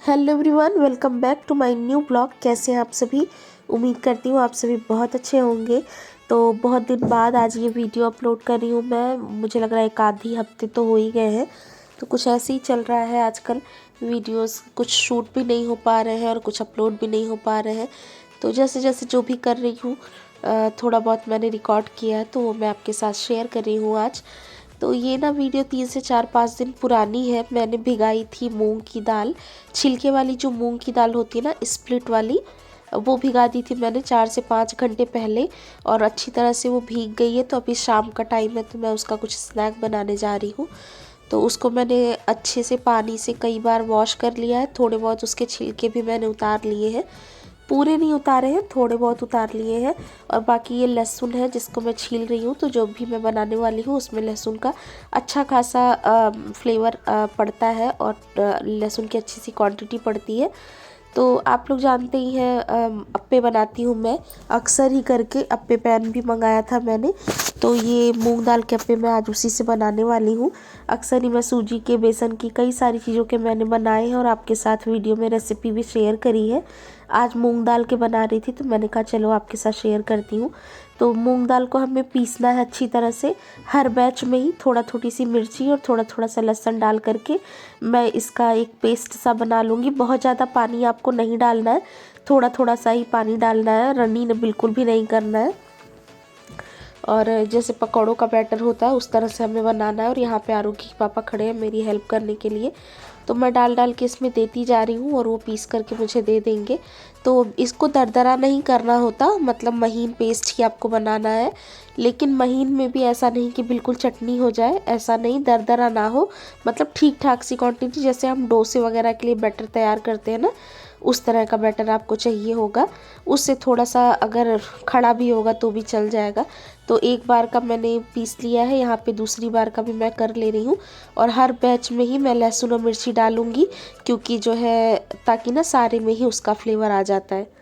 Hello everyone, welcome back to my new blog. कैसे हैं आप सभी? उम्मीद करती हूँ आप सभी बहुत अच्छे होंगे। तो बहुत दिन बाद आज ये वीडियो अपलोड कर रही हूँ मैं। मुझे लग रहा है एक आधी हफ्ते तो हो ही गए हैं। तो कुछ ऐसे ही चल रहा है आजकल। वीडियोस कुछ शूट भी नहीं हो पा रहे हैं और कुछ अपलोड भी नहीं हो पा रहे हैं। तो जैसे जैसे जो भी कर रही हूँ थोड़ा बहुत मैंने रिकॉर्ड किया है तो वो मैं आपके साथ शेयर कर रही हूँ आज। तो ये ना वीडियो 3 से 4-5 दिन पुरानी है। मैंने भिगाई थी मूंग की दाल, छिलके वाली जो मूंग की दाल होती है ना, स्प्लिट वाली, वो भिगा दी थी मैंने 4 से 5 घंटे पहले। और अच्छी तरह से वो भीग गई है। तो अभी शाम का टाइम है तो मैं उसका कुछ स्नैक बनाने जा रही हूँ। तो उसको मैंने अच्छे से पानी से कई बार वॉश कर लिया है। थोड़े बहुत उसके छिलके भी मैंने उतार लिए हैं, पूरे नहीं उतारे हैं, थोड़े बहुत उतार लिए हैं। और बाकी ये लहसुन है जिसको मैं छील रही हूँ। तो जो भी मैं बनाने वाली हूँ उसमें लहसुन का अच्छा खासा फ्लेवर पड़ता है और लहसुन की अच्छी सी क्वांटिटी पड़ती है। तो आप लोग जानते ही हैं अप्पे बनाती हूँ मैं अक्सर ही करके। अप्पे पैन भी मंगाया था मैंने। तो ये मूंग दाल के अप्पे मैं आज उसी से बनाने वाली हूँ। अक्सर ही मैं सूजी के, बेसन की, कई सारी चीज़ों के मैंने बनाए हैं और आपके साथ वीडियो में रेसिपी भी शेयर करी है। आज मूंग दाल के बना रही थी तो मैंने कहा चलो आपके साथ शेयर करती हूँ। तो मूंग दाल को हमें पीसना है अच्छी तरह से। हर बैच में ही थोड़ी सी मिर्ची और थोड़ा सा लहसुन डाल करके मैं इसका एक पेस्ट सा बना लूँगी। बहुत ज़्यादा पानी आपको नहीं डालना है, थोड़ा सा ही पानी डालना है, रनी बिल्कुल भी नहीं करना है। और जैसे पकौड़ों का बैटर होता है उस तरह से हमें बनाना है। और यहाँ पे आरुखी के पापा खड़े हैं मेरी हेल्प करने के लिए। तो मैं डाल के इसमें देती जा रही हूँ और वो पीस करके मुझे दे देंगे। तो इसको दरदरा नहीं करना होता, मतलब महीन पेस्ट ही आपको बनाना है। लेकिन महीन में भी ऐसा नहीं कि बिल्कुल चटनी हो जाए, ऐसा नहीं, दरदरा ना हो, मतलब ठीक ठाक सी क्वांटिटी, जैसे हम डोसे वगैरह के लिए बैटर तैयार करते हैं ना, उस तरह का बैटर आपको चाहिए होगा। उससे थोड़ा सा अगर खड़ा भी होगा तो भी चल जाएगा। तो एक बार का मैंने पीस लिया है, यहाँ पे दूसरी बार का भी मैं कर ले रही हूँ। और हर बैच में ही मैं लहसुन और मिर्ची डालूंगी, क्योंकि जो है ताकि ना सारे में ही उसका फ्लेवर आ जाता है।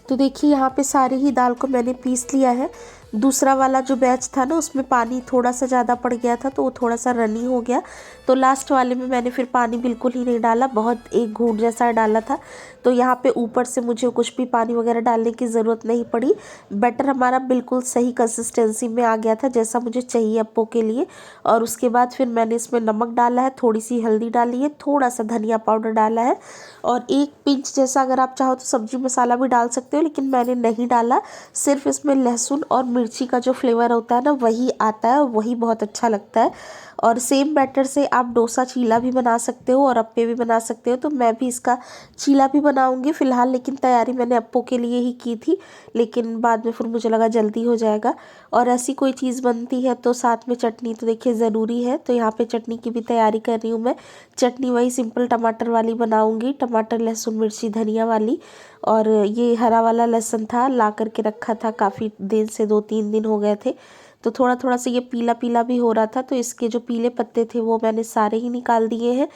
तो देखिए यहाँ पे सारी ही दाल को मैंने पीस लिया है। दूसरा वाला जो बैच था ना उसमें पानी थोड़ा सा ज़्यादा पड़ गया था तो वो थोड़ा सा रनी हो गया। तो लास्ट वाले में मैंने फिर पानी बिल्कुल ही नहीं डाला, बहुत एक घूंट जैसा डाला था। तो यहाँ पे ऊपर से मुझे कुछ भी पानी वगैरह डालने की ज़रूरत नहीं पड़ी। बैटर हमारा बिल्कुल सही कंसिस्टेंसी में आ गया था जैसा मुझे चाहिए अप्पो के लिए। और उसके बाद फिर मैंने इसमें नमक डाला है, थोड़ी सी हल्दी डाली है, थोड़ा सा धनिया पाउडर डाला है और एक पिंच जैसा अगर आप चाहो तो सब्जी मसाला भी डाल सकते हो, लेकिन मैंने नहीं डाला। सिर्फ इसमें लहसुन और मिर्ची का जो फ्लेवर होता है ना वही आता है और वही बहुत अच्छा लगता है। और सेम बैटर से आप डोसा चीला भी बना सकते हो और अप्पे भी बना सकते हो। तो मैं भी इसका चीला भी बनाऊंगी फ़िलहाल, लेकिन तैयारी मैंने अप्पो के लिए ही की थी, लेकिन बाद में फिर मुझे लगा जल्दी हो जाएगा। और ऐसी कोई चीज़ बनती है तो साथ में चटनी तो देखिए ज़रूरी है। तो यहाँ पे चटनी की भी तैयारी कर रही हूँ मैं। चटनी वही सिंपल टमाटर वाली बनाऊंगी, टमाटर लहसुन मिर्ची धनिया वाली। और ये हरा वाला लहसुन था, ला करके रखा था काफ़ी दिन से, 2-3 दिन हो गए थे। तो थोड़ा सा ये पीला पीला भी हो रहा था तो इसके जो पीले पत्ते थे वो मैंने सारे ही निकाल दिए हैं।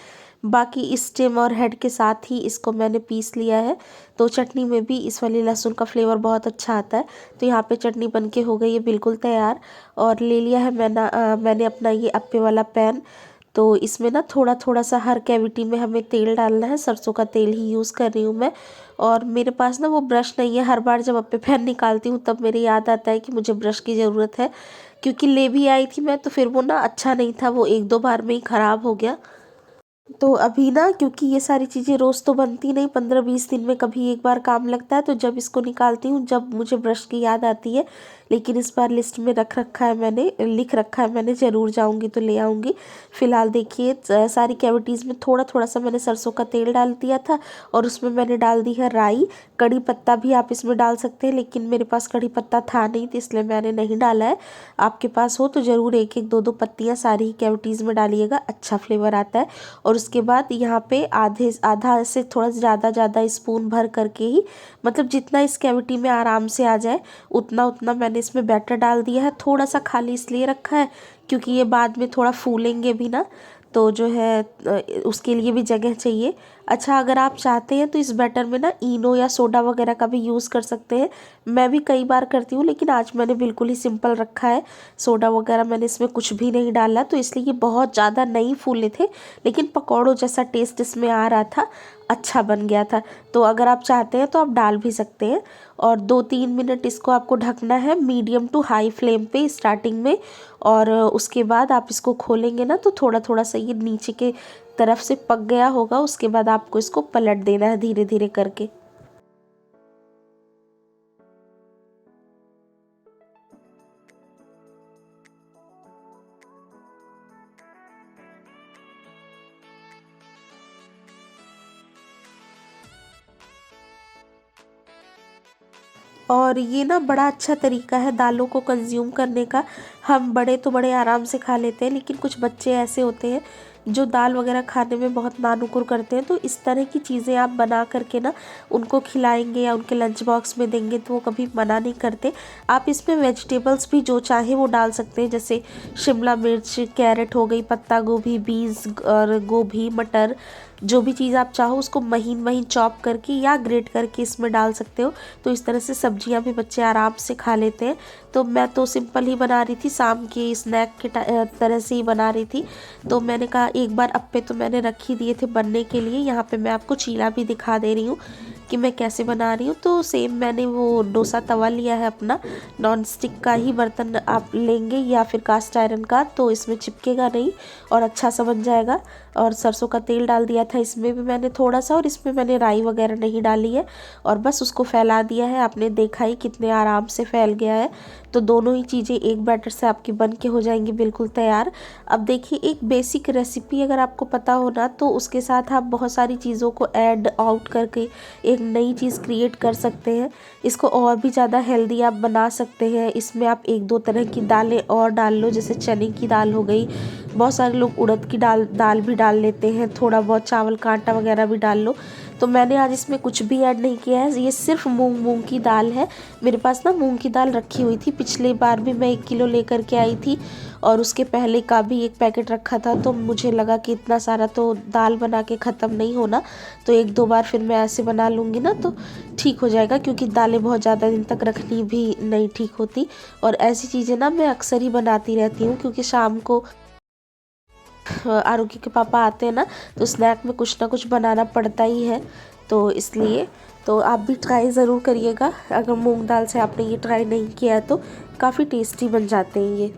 बाकी स्टेम और हेड के साथ ही इसको मैंने पीस लिया है। तो चटनी में भी इस वाली लहसुन का फ्लेवर बहुत अच्छा आता है। तो यहाँ पे चटनी बन के हो गई है बिल्कुल तैयार। और ले लिया है मैंने अपना ये अप्पे वाला पैन। तो इसमें ना थोड़ा सा हर कैविटी में हमें तेल डालना है, सरसों का तेल ही यूज़ कर रही हूँ मैं। और मेरे पास ना वो ब्रश नहीं है, हर बार जब अप्पे पैन निकालती हूँ तब मेरे याद आता है कि मुझे ब्रश की ज़रूरत है। क्योंकि ले भी आई थी मैं तो फिर वो ना अच्छा नहीं था, वो 1-2 बार में ही ख़राब हो गया। तो अभी ना, क्योंकि ये सारी चीज़ें रोज़ तो बनती नहीं, 15-20 दिन में कभी एक बार काम लगता है, तो जब इसको निकालती हूँ, जब मुझे ब्रश की याद आती है। लेकिन इस बार लिस्ट में रख रखा है मैंने, लिख रखा है मैंने, ज़रूर जाऊँगी तो ले आऊँगी। फ़िलहाल देखिए सारी कैविटीज़ में थोड़ा थोड़ा सा मैंने सरसों का तेल डाल दिया था, और उसमें मैंने डाल दी है राई। कड़ी पत्ता भी आप इसमें डाल सकते हैं, लेकिन मेरे पास कड़ी पत्ता था नहीं, तो इसलिए मैंने नहीं डाला है। आपके पास हो तो ज़रूर एक एक दो दो पत्तियाँ सारी कैविटीज़ में डालिएगा, अच्छा फ्लेवर आता है। और उसके बाद यहाँ पे आधा से थोड़ा ज़्यादा स्पून भर करके ही, मतलब जितना इस कैविटी में आराम से आ जाए उतना उतना मैंने इसमें बैटर डाल दिया है। थोड़ा सा खाली इसलिए रखा है क्योंकि ये बाद में थोड़ा फूलेंगे भी ना, तो जो है उसके लिए भी जगह चाहिए। अच्छा, अगर आप चाहते हैं तो इस बैटर में ना इनो या सोडा वगैरह का भी यूज़ कर सकते हैं। मैं भी कई बार करती हूँ, लेकिन आज मैंने बिल्कुल ही सिंपल रखा है। सोडा वगैरह मैंने इसमें कुछ भी नहीं डाला, तो इसलिए ये बहुत ज़्यादा नहीं फूले थे, लेकिन पकौड़ों जैसा टेस्ट इसमें आ रहा था, अच्छा बन गया था। तो अगर आप चाहते हैं तो आप डाल भी सकते हैं। और 2-3 मिनट इसको आपको ढकना है मीडियम टू हाई फ्लेम पे स्टार्टिंग में। और उसके बाद आप इसको खोलेंगे ना, तो थोड़ा थोड़ा सा ये नीचे के तरफ से पक गया होगा। उसके बाद आपको इसको पलट देना है धीरे धीरे करके। और ये ना बड़ा अच्छा तरीका है दालों को कंज्यूम करने का। हम बड़े तो बड़े आराम से खा लेते हैं, लेकिन कुछ बच्चे ऐसे होते हैं जो दाल वगैरह खाने में बहुत नानुकुर करते हैं। तो इस तरह की चीज़ें आप बना करके ना उनको खिलाएंगे या उनके लंच बॉक्स में देंगे तो वो कभी मना नहीं करते। आप इसमें वेजिटेबल्स भी जो चाहे वो डाल सकते हैं, जैसे शिमला मिर्च, कैरेट हो गई, पत्ता गोभी, बीन्स और गोभी, मटर, जो भी चीज़ आप चाहो उसको महीन महीन चॉप करके या ग्रेट करके इसमें डाल सकते हो। तो इस तरह से सब्जियां भी बच्चे आराम से खा लेते हैं। तो मैं तो सिंपल ही बना रही थी, शाम के स्नैक के तरह से ही बना रही थी। तो मैंने कहा एक बार अप्पे तो मैंने रख ही दिए थे बनने के लिए। यहाँ पे मैं आपको चीला भी दिखा दे रही हूँ कि मैं कैसे बना रही हूँ। तो सेम मैंने वो डोसा तवा लिया है अपना, नॉन स्टिक का ही बर्तन आप लेंगे या फिर कास्ट आयरन का, तो इसमें चिपकेगा नहीं और अच्छा सा बन जाएगा। और सरसों का तेल डाल दिया था इसमें भी मैंने थोड़ा सा, और इसमें मैंने राई वगैरह नहीं डाली है। और बस उसको फैला दिया है, आपने देखा ही कितने आराम से फैल गया है। तो दोनों ही चीज़ें एक बैटर से आपकी बन के हो जाएंगी बिल्कुल तैयार। अब देखिए, एक बेसिक रेसिपी अगर आपको पता हो ना, तो उसके साथ आप बहुत सारी चीज़ों को ऐड आउट करके एक नई चीज़ क्रिएट कर सकते हैं। इसको और भी ज़्यादा हेल्दी आप बना सकते हैं। इसमें आप 1-2 तरह की दालें और डाल लो, जैसे चने की दाल हो गई, बहुत सारे लोग उड़द की दाल भी डाल लेते हैं, थोड़ा बहुत चावल का आटा वगैरह भी डाल लो। तो मैंने आज इसमें कुछ भी ऐड नहीं किया है, ये सिर्फ मूंग की दाल है। मेरे पास ना मूंग की दाल रखी हुई थी, पिछले बार भी मैं 1 किलो लेकर के आई थी, और उसके पहले का भी एक पैकेट रखा था। तो मुझे लगा कि इतना सारा तो दाल बना के ख़त्म नहीं होना, तो 1-2 बार फिर मैं ऐसे बना लूँगी ना, तो ठीक हो जाएगा। क्योंकि दालें बहुत ज़्यादा दिन तक रखनी भी नहीं ठीक होती। और ऐसी चीज़ें ना मैं अक्सर ही बनाती रहती हूँ, क्योंकि शाम को आरोग्य के पापा आते हैं ना, तो स्नैक में कुछ ना कुछ बनाना पड़ता ही है। तो इसलिए तो आप भी ट्राई ज़रूर करिएगा। अगर मूंग दाल से आपने ये ट्राई नहीं किया है तो काफ़ी टेस्टी बन जाते हैं ये।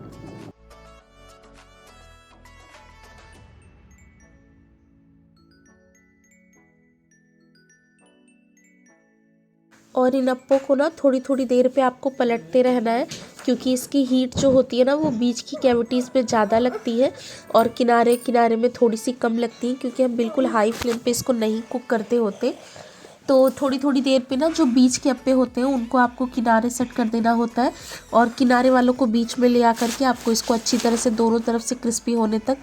और इन अप्पों को ना थोड़ी थोड़ी देर पे आपको पलटते रहना है, क्योंकि इसकी हीट जो होती है ना वो बीच की कैविटीज़ में ज़्यादा लगती है और किनारे किनारे में थोड़ी सी कम लगती है, क्योंकि हम बिल्कुल हाई फ्लेम पे इसको नहीं कुक करते होते। तो थोड़ी थोड़ी देर पे ना जो बीच के अप्पे होते हैं उनको आपको किनारे सेट कर देना होता है, और किनारे वालों को बीच में ले आकर के आपको इसको अच्छी तरह से दोनों तरफ से क्रिस्पी होने तक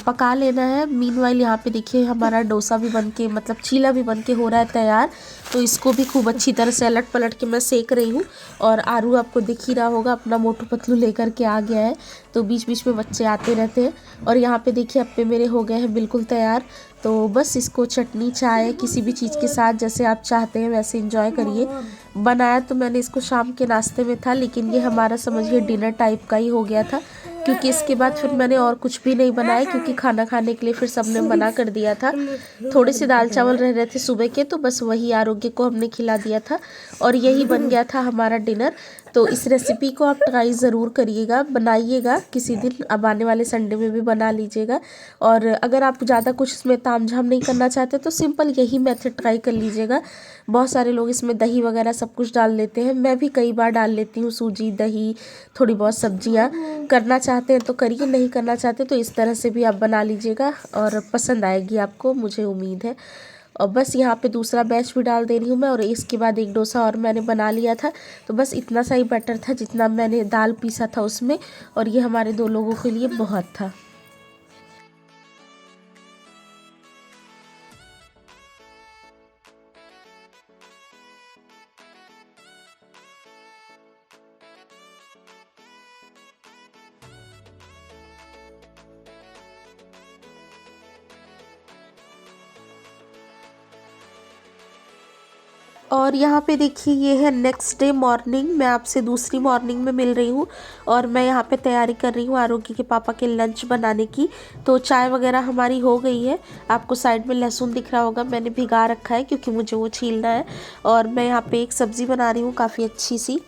पका लेना है। मीनवाइल यहाँ पे देखिए हमारा डोसा भी बन के, मतलब चीला भी बन के हो रहा है तैयार। तो इसको भी खूब अच्छी तरह से अलट पलट के मैं सेक रही हूँ। और आरू आपको दिख ही रहा होगा अपना मोटू पतलू लेकर के आ गया है, तो बीच बीच में बच्चे आते रहते हैं। और यहाँ पे देखिए अप्पे मेरे हो गए हैं बिल्कुल तैयार। तो बस इसको चटनी, चाय, किसी भी चीज़ के साथ जैसे आप चाहते हैं वैसे इंजॉय करिए। बनाया तो मैंने इसको शाम के नाश्ते में था, लेकिन ये हमारा समझिए डिनर टाइप का ही हो गया था, क्योंकि इसके बाद फिर मैंने और कुछ भी नहीं बनाया, क्योंकि खाना खाने के लिए फिर सबने मना कर दिया था। थोड़े से दाल चावल रह रहे थे सुबह के, तो बस वही आरोग्य को हमने खिला दिया था और यही बन गया था हमारा डिनर। तो इस रेसिपी को आप ट्राई ज़रूर करिएगा, बनाइएगा किसी दिन, अब आने वाले संडे में भी बना लीजिएगा। और अगर आप ज़्यादा कुछ इसमें तामझाम नहीं करना चाहते तो सिंपल यही मेथड ट्राई कर लीजिएगा। बहुत सारे लोग इसमें दही वगैरह सब कुछ डाल देते हैं, मैं भी कई बार डाल लेती हूँ सूजी, दही, थोड़ी बहुत सब्जियाँ। करना चाहते हैं तो करिए, नहीं करना चाहते तो इस तरह से भी आप बना लीजिएगा और पसंद आएगी आपको, मुझे उम्मीद है। और बस यहाँ पे दूसरा बैच भी डाल दे रही हूँ मैं, और इसके बाद एक डोसा और मैंने बना लिया था। तो बस इतना सा ही बैटर था जितना मैंने दाल पीसा था उसमें, और ये हमारे 2 लोगों के लिए बहुत था। और यहाँ पे देखिए ये है नेक्स्ट डे मॉर्निंग, मैं आपसे दूसरी मॉर्निंग में मिल रही हूँ। और मैं यहाँ पे तैयारी कर रही हूँ आरोग्य के पापा के लंच बनाने की। तो चाय वगैरह हमारी हो गई है। आपको साइड में लहसुन दिख रहा होगा, मैंने भिगा रखा है क्योंकि मुझे वो छीलना है। और मैं यहाँ पे एक सब्ज़ी बना रही हूँ काफ़ी अच्छी सी।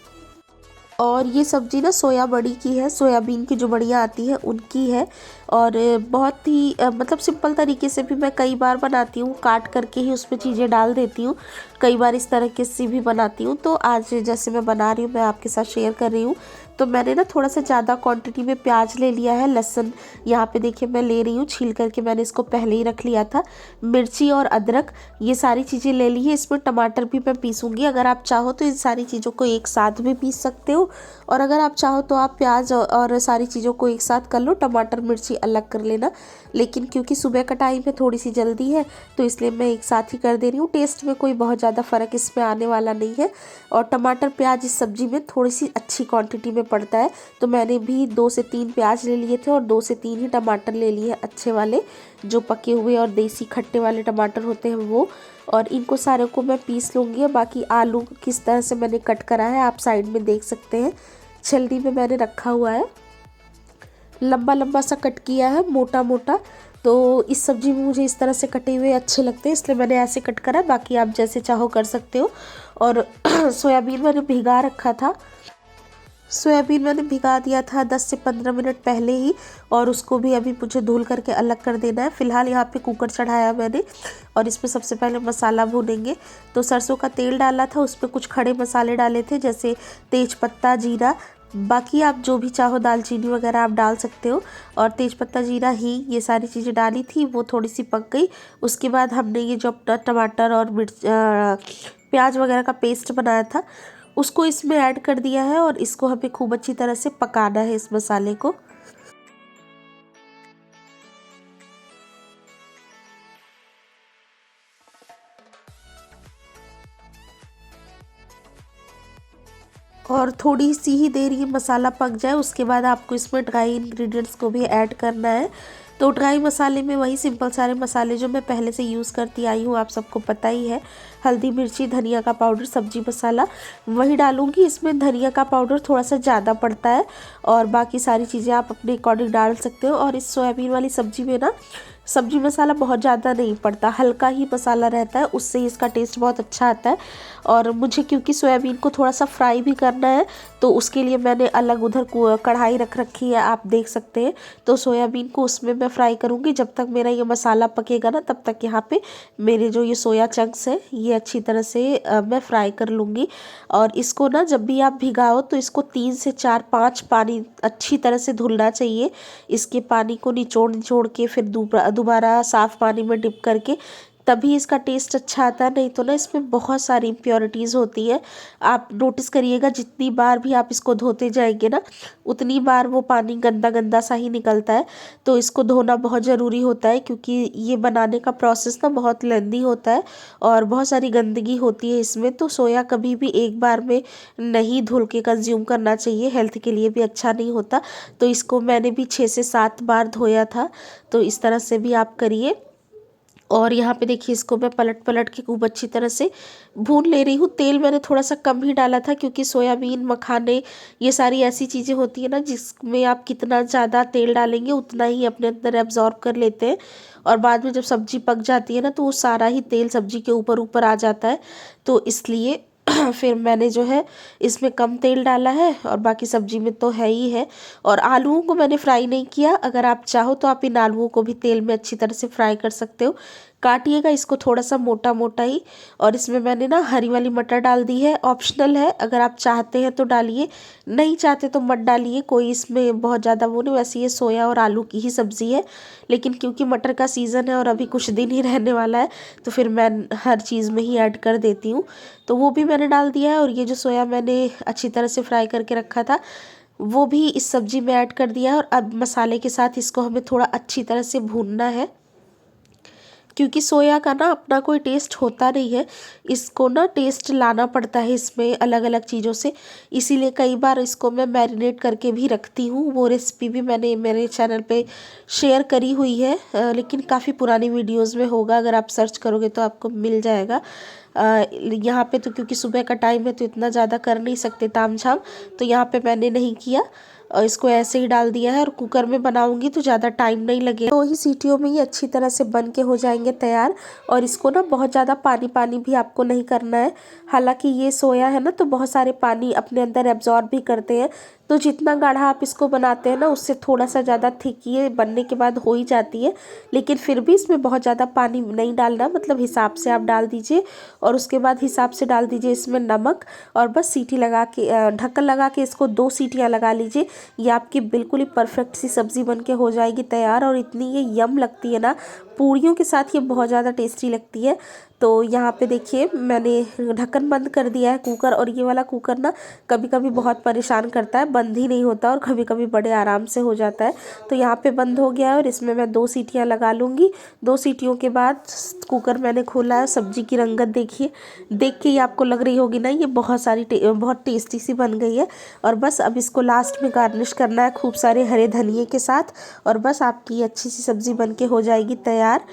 और ये सब्ज़ी ना सोया बड़ी की है, सोयाबीन की जो बड़ियाँ आती हैं उनकी है। और बहुत ही मतलब सिंपल तरीके से भी मैं कई बार बनाती हूँ, काट करके ही उसमें चीज़ें डाल देती हूँ। कई बार इस तरह के से भी बनाती हूँ। तो आज जैसे मैं बना रही हूँ मैं आपके साथ शेयर कर रही हूँ। तो मैंने ना थोड़ा सा ज़्यादा क्वांटिटी में प्याज ले लिया है, लहसुन यहाँ पे देखिए मैं ले रही हूँ छील करके, मैंने इसको पहले ही रख लिया था। मिर्ची और अदरक ये सारी चीज़ें ले ली है। इसमें टमाटर भी मैं पीसूँगी, अगर आप चाहो तो इन सारी चीज़ों को एक साथ भी पीस सकते हो। और अगर आप चाहो तो आप प्याज और सारी चीज़ों को एक साथ कर लो, टमाटर मिर्ची अलग कर लेना। लेकिन क्योंकि सुबह का टाइम है, थोड़ी सी जल्दी है, तो इसलिए मैं एक साथ ही कर दे रही हूँ। टेस्ट में कोई बहुत ज़्यादा फ़र्क इसमें आने वाला नहीं है। और टमाटर प्याज इस सब्ज़ी में थोड़ी सी अच्छी क्वांटिटी में पड़ता है। तो मैंने भी 2 से 3 प्याज ले लिए थे और 2 से 3 ही टमाटर ले लिए अच्छे वाले, जो पके हुए और देसी खट्टे वाले टमाटर होते हैं वो। और इनको सारे को मैं पीस लूँगी। बाकी आलू किस तरह से मैंने कट करा है आप साइड में देख सकते हैं, छलनी में मैंने रखा हुआ है। लंबा लंबा सा कट किया है, मोटा मोटा। तो इस सब्ज़ी में मुझे इस तरह से कटे हुए अच्छे लगते हैं, इसलिए मैंने ऐसे कट करा। बाकी आप जैसे चाहो कर सकते हो। और सोयाबीन मैंने भिगा रखा था, सोयाबीन मैंने भिगा दिया था 10 से 15 मिनट पहले ही। और उसको भी अभी मुझे धुल करके अलग कर देना है। फ़िलहाल यहाँ पे कुकर चढ़ाया मैंने, और इसमें सबसे पहले मसाला भूनेंगे। तो सरसों का तेल डाला था, उस पर कुछ खड़े मसाले डाले थे जैसे तेज पत्ता, जीरा। बाकी आप जो भी चाहो दालचीनी वगैरह आप डाल सकते हो। और तेज़पत्ता, जीरा, हींग ये सारी चीज़ें डाली थी, वो थोड़ी सी पक गई। उसके बाद हमने ये जो अपना टमाटर और मिर्च प्याज वगैरह का पेस्ट बनाया था उसको इसमें ऐड कर दिया है। और इसको हमें खूब अच्छी तरह से पकाना है इस मसाले को। और थोड़ी सी ही देर ये मसाला पक जाए, उसके बाद आपको इसमें ड्राई इंग्रेडिएंट्स को भी ऐड करना है। तो ड्राई मसाले में वही सिंपल सारे मसाले जो मैं पहले से यूज़ करती आई हूँ, आप सबको पता ही है। हल्दी, मिर्ची, धनिया का पाउडर, सब्जी मसाला वही डालूँगी। इसमें धनिया का पाउडर थोड़ा सा ज़्यादा पड़ता है, और बाकी सारी चीज़ें आप अपने अकॉर्डिंग डाल सकते हो। और इस सोयाबीन वाली सब्ज़ी में ना सब्जी मसाला बहुत ज़्यादा नहीं पड़ता, हल्का ही मसाला रहता है, उससे इसका टेस्ट बहुत अच्छा आता है। और मुझे क्योंकि सोयाबीन को थोड़ा सा फ्राई भी करना है, तो उसके लिए मैंने अलग उधर कढ़ाई रख रखी है, आप देख सकते हैं। तो सोयाबीन को उसमें मैं फ्राई करूँगी। जब तक मेरा ये मसाला पकेगा ना, तब तक यहाँ पे मेरे जो ये सोया चंक्स हैं ये अच्छी तरह से मैं फ्राई कर लूँगी। और इसको ना जब भी आप भिगाओ तो इसको 3 से 4-5 पानी अच्छी तरह से धुलना चाहिए। इसके पानी को निचोड़ निचोड़ के फिर दोबारा साफ़ पानी में डिप करके, तभी इसका टेस्ट अच्छा आता है। नहीं तो ना इसमें बहुत सारी इम्प्योरिटीज़ होती है। आप नोटिस करिएगा जितनी बार भी आप इसको धोते जाएंगे ना, उतनी बार वो पानी गंदा गंदा सा ही निकलता है। तो इसको धोना बहुत ज़रूरी होता है, क्योंकि ये बनाने का प्रोसेस ना बहुत लेंदी होता है और बहुत सारी गंदगी होती है इसमें। तो सोया कभी भी एक बार में नहीं धुल के कंज्यूम करना चाहिए, हेल्थ के लिए भी अच्छा नहीं होता। तो इसको मैंने भी 6 से 7 बार धोया था। तो इस तरह से भी आप करिए। और यहाँ पे देखिए इसको मैं पलट पलट के खूब अच्छी तरह से भून ले रही हूँ। तेल मैंने थोड़ा सा कम ही डाला था, क्योंकि सोयाबीन, मखाने ये सारी ऐसी चीज़ें होती है ना जिसमें आप कितना ज़्यादा तेल डालेंगे उतना ही अपने अंदर एब्जॉर्ब कर लेते हैं। और बाद में जब सब्ज़ी पक जाती है ना, तो वो सारा ही तेल सब्ज़ी के ऊपर ऊपर आ जाता है। तो इसलिए फिर मैंने जो है इसमें कम तेल डाला है और बाकी सब्जी में तो है ही है। और आलूओं को मैंने फ्राई नहीं किया, अगर आप चाहो तो आप इन आलूओं को भी तेल में अच्छी तरह से फ्राई कर सकते हो। काटिएगा इसको थोड़ा सा मोटा मोटा ही। और इसमें मैंने ना हरी वाली मटर डाल दी है, ऑप्शनल है, अगर आप चाहते हैं तो डालिए, नहीं चाहते तो मत डालिए, कोई इसमें बहुत ज़्यादा वो नहीं। वैसे ये सोया और आलू की ही सब्ज़ी है, लेकिन क्योंकि मटर का सीज़न है और अभी कुछ दिन ही रहने वाला है तो फिर मैं हर चीज़ में ही ऐड कर देती हूँ। तो वो भी मैंने डाल दिया है। और ये जो सोया मैंने अच्छी तरह से फ्राई करके रखा था वो भी इस सब्ज़ी में ऐड कर दिया है। और अब मसाले के साथ इसको हमें थोड़ा अच्छी तरह से भूनना है, क्योंकि सोया का ना अपना कोई टेस्ट होता नहीं है, इसको ना टेस्ट लाना पड़ता है इसमें अलग अलग चीज़ों से। इसीलिए कई बार इसको मैं मैरिनेट करके भी रखती हूँ, वो रेसिपी भी मैंने मेरे चैनल पे शेयर करी हुई है, लेकिन काफ़ी पुरानी वीडियोस में होगा, अगर आप सर्च करोगे तो आपको मिल जाएगा। यहाँ पे तो क्योंकि सुबह का टाइम है तो इतना ज़्यादा कर नहीं सकते तामझाम, तो यहाँ पे मैंने नहीं किया और इसको ऐसे ही डाल दिया है। और कुकर में बनाऊंगी तो ज़्यादा टाइम नहीं लगेगा, 2 ही सीटियों में ही अच्छी तरह से बन के हो जाएंगे तैयार। और इसको ना बहुत ज़्यादा पानी पानी भी आपको नहीं करना है, हालांकि ये सोया है ना तो बहुत सारे पानी अपने अंदर एब्जॉर्ब भी करते हैं, तो जितना गाढ़ा आप इसको बनाते हैं ना उससे थोड़ा सा ज़्यादा थिक ये बनने के बाद हो ही जाती है। लेकिन फिर भी इसमें बहुत ज़्यादा पानी नहीं डालना, मतलब हिसाब से आप डाल दीजिए। और उसके बाद हिसाब से डाल दीजिए इसमें नमक, और बस सीटी लगा के ढक्कन लगा के इसको 2 सीटियाँ लगा लीजिए। ये आपकी बिल्कुल ही परफेक्ट सी सब्ज़ी बन के हो जाएगी तैयार। और इतनी ये यम लगती है ना, पूड़ियों के साथ ये बहुत ज़्यादा टेस्टी लगती है। तो यहाँ पे देखिए मैंने ढक्कन बंद कर दिया है कुकर। और ये वाला कुकर ना कभी कभी बहुत परेशान करता है, बंद ही नहीं होता और कभी कभी बड़े आराम से हो जाता है। तो यहाँ पे बंद हो गया है और इसमें मैं 2 सीटियाँ लगा लूँगी। 2 सीटियों के बाद कुकर मैंने खोला है। सब्जी की रंगत देखिए, देख के ही आपको लग रही होगी ना ये बहुत टेस्टी सी बन गई है। और बस अब इसको लास्ट में गार्निश करना है खूब सारे हरे धनिए के साथ, और बस आपकी अच्छी सी सब्ज़ी बन के हो जाएगी तैयार।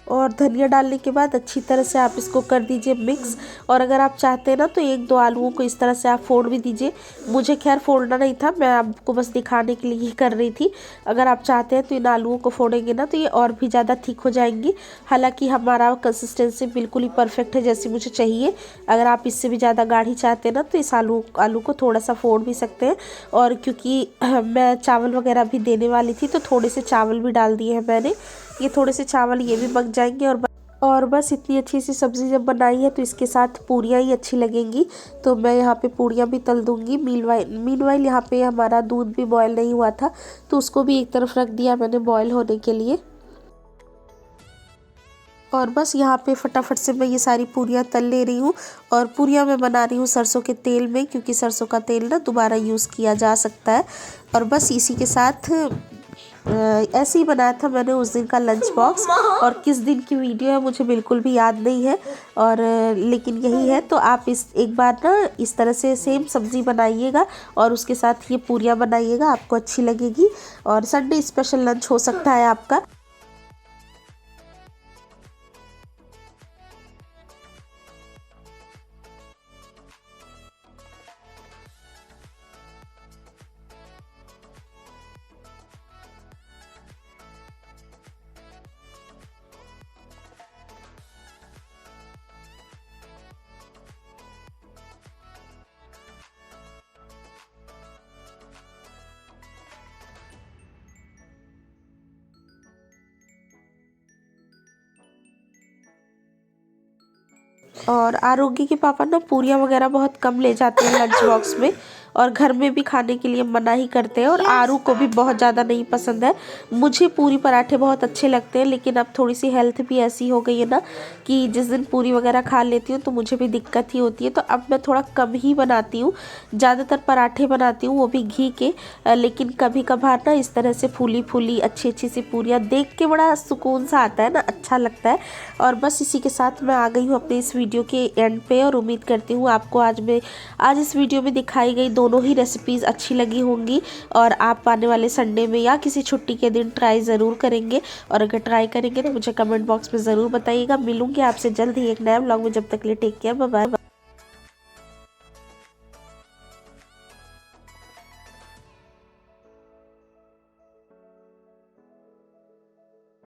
और धनिया डालने के बाद अच्छी तरह से आप इसको कर दीजिए मिक्स। और अगर आप चाहते हैं ना तो 1-2 आलूओं को इस तरह से आप फोड़ भी दीजिए। मुझे खैर फोड़ना नहीं था, मैं आपको बस दिखाने के लिए ही कर रही थी। अगर आप चाहते हैं तो इन आलूओं को फोड़ेंगे ना तो ये और भी ज़्यादा थिक हो जाएंगी। हालांकि हमारा कंसिस्टेंसी बिल्कुल ही परफेक्ट है जैसी मुझे चाहिए। अगर आप इससे भी ज़्यादा गाढ़ी चाहते हैं ना तो इस आलू को थोड़ा सा फोड़ भी सकते हैं। और क्योंकि मैं चावल वगैरह भी देने वाली थी तो थोड़े से चावल भी डाल दिए हैं मैंने। ये थोड़े से चावल ये भी पक जाएंगे। और बस इतनी अच्छी सी सब्ज़ी जब बनाई है तो इसके साथ पूरियाँ ही अच्छी लगेंगी। तो मैं यहाँ पे पूरियाँ भी तल दूँगी। मीनवाइल यहाँ पे हमारा दूध भी बॉयल नहीं हुआ था तो उसको भी एक तरफ रख दिया मैंने बॉयल होने के लिए। और बस यहाँ पे फटाफट से मैं ये सारी पूरियाँ तल ले रही हूँ। और पूरियाँ मैं बना रही हूँ सरसों के तेल में, क्योंकि सरसों का तेल ना दोबारा यूज़ किया जा सकता है। और बस इसी के साथ ऐसे ही बनाया था मैंने उस दिन का लंच बॉक्स। और किस दिन की वीडियो है मुझे बिल्कुल भी याद नहीं है, और लेकिन यही है। तो आप इस एक बार ना इस तरह से सेम सब्ज़ी बनाइएगा और उसके साथ ये पूरियाँ बनाइएगा, आपको अच्छी लगेगी। और संडे स्पेशल लंच हो सकता है आपका। और आरोग्य के पापा ना पूरियाँ वगैरह बहुत कम ले जाते हैं लंच बॉक्स में। और घर में भी खाने के लिए मना ही करते हैं। और आरू को भी बहुत ज़्यादा नहीं पसंद है। मुझे पूरी पराठे बहुत अच्छे लगते हैं, लेकिन अब थोड़ी सी हेल्थ भी ऐसी हो गई है ना कि जिस दिन पूरी वगैरह खा लेती हूँ तो मुझे भी दिक्कत ही होती है। तो अब मैं थोड़ा कम ही बनाती हूँ, ज़्यादातर पराठे बनाती हूँ वो भी घी के। लेकिन कभी कभार ना इस तरह से फूली फूली अच्छी अच्छी सी पूरियाँ देख के बड़ा सुकून सा आता है ना, अच्छा लगता है। और बस इसी के साथ मैं आ गई हूँ अपने इस वीडियो के एंड पे, और उम्मीद करती हूँ आपको आज इस वीडियो में दिखाई गई दोनों ही रेसिपीज़ अच्छी लगी होंगी, और आप आने वाले संडे में या किसी छुट्टी के दिन ट्राई ज़रूर करेंगे। और अगर ट्राई करेंगे तो मुझे कमेंट बॉक्स में ज़रूर बताइएगा। मिलूंगी आपसे जल्द ही एक नए व्लॉग में, जब तक के लिए टेक केयर, बाय बाय।